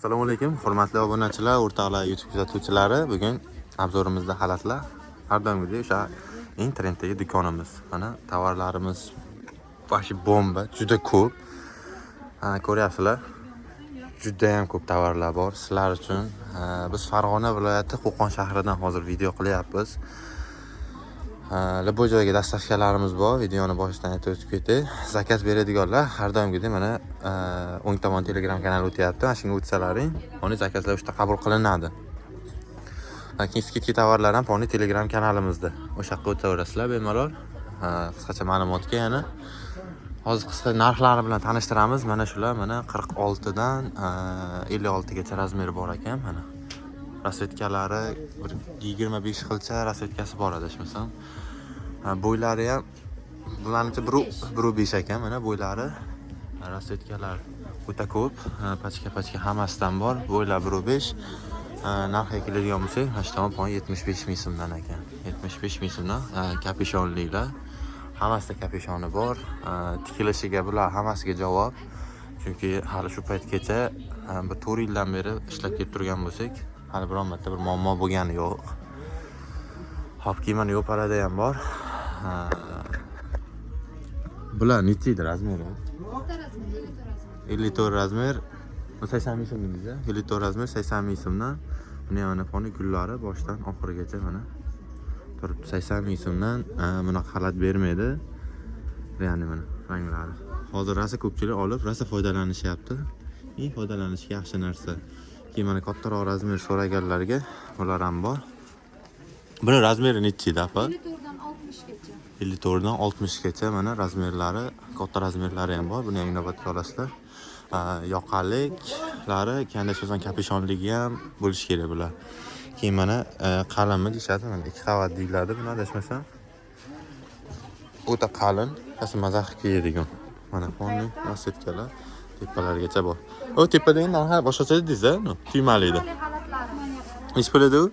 Assalomu alaykum, hurmatli obunachilar, o'rtoqlar, YouTube kuzatuvchilari. Bugun obzorimizda xalatlar. Har doimgidek o'sha eng trenddagi do'konimiz. Mana tovarlarimiz bashi bomba, juda ko'p. Ko'ryapsizlar. Juda ham ko'p tovarlar bor sizlar uchun. Biz Farg'ona viloyati Qo'qon shahridan hozir video qilyapmiz. Bu joyga dastavkalarimiz bor. Videoni boshidan aytib o'tib ketay. Zakaz beradiganlar har doimgidek mana o'ng tomon Telegram kanali o'tyapti. Mana shunga o'tsalaring, uni zakazlar o'shda qabul qilinadi. Lekin skidki tovarlar ham poni Telegram kanalimizda. O'sha yoqqa o'taverasizlar bemalol. Qisqacha ma'lumotga yana hozir qisqa narxlari bilan tanishtiramiz. Mana shular mana 46 dan 56 gacha razmeri bor ekan mana. Rasvetkalari 25 xilcha rasvetkasi bor adashmasam. Bo'ylari ham bularning 1.5 ekan mana bo'ylari. Rasvetkalar o'ta ko'p, pachka hammasidan bor. Bo'ylar 1.5. Narxiga keladigan bo'lsak, 75 ming so'mdan ekan. 75 ming so'mdan kapishonliklar. Hammasida kapishoni bor. Tikilishiga bular hammasiga javob. Chunki hali shu paytgacha bir 4 yildan beri ishlab kelib turgan bo'lsak, hali biron marta bir muammo bo'lgani yo'q. Hop kiyimani yo'parada ham bor. Bular necha razmeri? 54 razmer. 80 ming so'm dedingiz-a? 54 razmer 80 ming so'mdan. Buni mana foni gullari boshdan oxirigacha mana turibdi. 80 ming so'mdan bunaqa xalat bermaydi. Ya'ni mana ranglari. Hozir rosa ko'pchilik olib, rosa foydalanishyapti. Eng foydalanish yaxshi narsa. Keyin mana kattaroq razmer so'raganlarga bular ham bor. Buni razmeri necha apa? 54 dan 60 gacha mana razmerlari, katta razmerlari ham bor. Buni inobatga olasizlar. Yoqaliklari, kandashozan kapishonligi ham bo'lish kerak bular. Keyin mana qalinmi deyshadi, mana 2 qavat deyiladi buni adashmasam. O'ta qalin, asl mazax kiyadigan. Mana fonli rasvetkalar tepalargacha bor. O tepadagi narxi boshqacha dedingiz-a? Tuymalida. Nech pul edi u?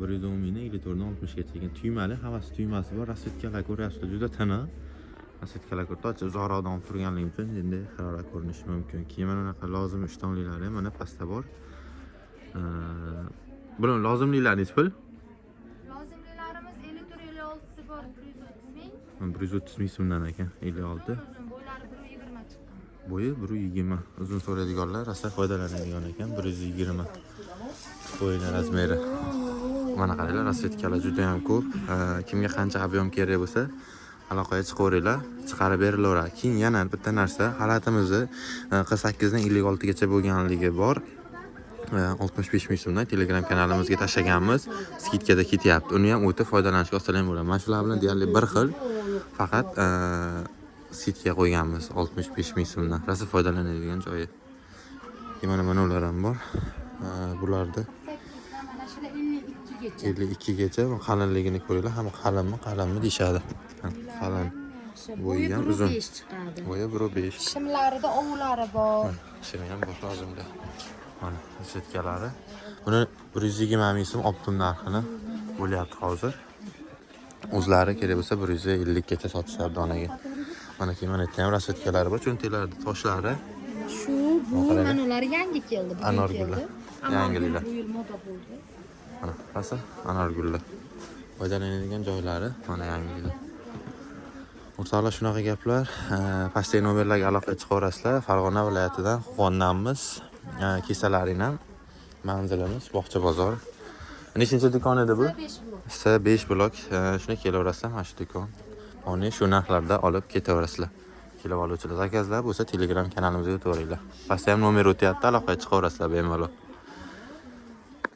110 mingdan 54 dan 60 gacha ekan. Tuymali, hammasi tuymasi bor. Rasvetkalar ko'ryapsizlar, juda tiniq. Rasvetkalar ko'rtoch uzoqroqdan olib turganligim uchun endi harorat ko'rinishi mumkin. Keyin mana bunaqa lozim ishtonliklari ham mana pastda bor. Bular lozimliklari nech pul? Lozimlilarimiz 54-56 bor, 130 ming. 130 ming so'mdan ekan, 56. Bo'ylari 120 chiqqan. Bo'yi 120. Uzun so'raydiganlar rosa foydalanadigan ekan, 120. Bo'yni razmeri. Mana qaranglar, rasvetkalar juda ham ko'p. Kimga qancha ob'yom kerak bo'lsa, aloqaga chiqaveringlar, chiqarib berilaveradi. Keyin yana bitta narsa, xalatimizni 48 dan 56 gacha bo'lganligi bor. 65 ming so'mdan Telegram kanalimizga tashlaganmiz. Skidkada ketyapti. Uni ham o'ta foydalanishga oson bo'ladi. Mana shular bilan deyarli bir xil. Faqat skidga qo'yganmiz 65 ming so'mdan. Rosa foydalanadigan joyi. Mana ular ham bor. Bularda 52 gacha qalinligini ko'ringlar. Hamma qalinmi deyshadi. Qalin. Bo'yi ham uzun. Bo'yi 1.5. Shimlarida ovulari bor. Shimi ham bor lozimda. Mana rasvetkalari. Buni 120 ming so'm optim narxini bo'lyapti hozir. O'zlari kerak bo'lsa 150 gacha sotishadi donaga. Mana keyin mana ham rasvetkalari bor, cho'ntaklarda toshlari. Bu anolar yangi keldi. Anorgullar. Yangiliklar. Bu yil moda bo'ldi. Mana qarasa, anorgullar. Foydalanadigan joylari mana yangiliklar. O'rtoqlar, shunaqa gaplar. Pastdagi nomerlarga aloqaga chiqaverasizlar. Farg'ona viloyatidan Qo'qondanmiz. Kesalaring ham manzilimiz Bog'cha bozor. Nechinchi do'kon edi bu? S5 blok. Shuna kelaverasizlar, mana shu do'kon. Uni shu narxlarda olib ketaverasizlar. Kelib oluvchilar zakazlar bo'lsa Telegram kanalimizga o'taveringlar. Pastda ham nomer o'tyapti, aloqaga chiqaverasizlar bemalol.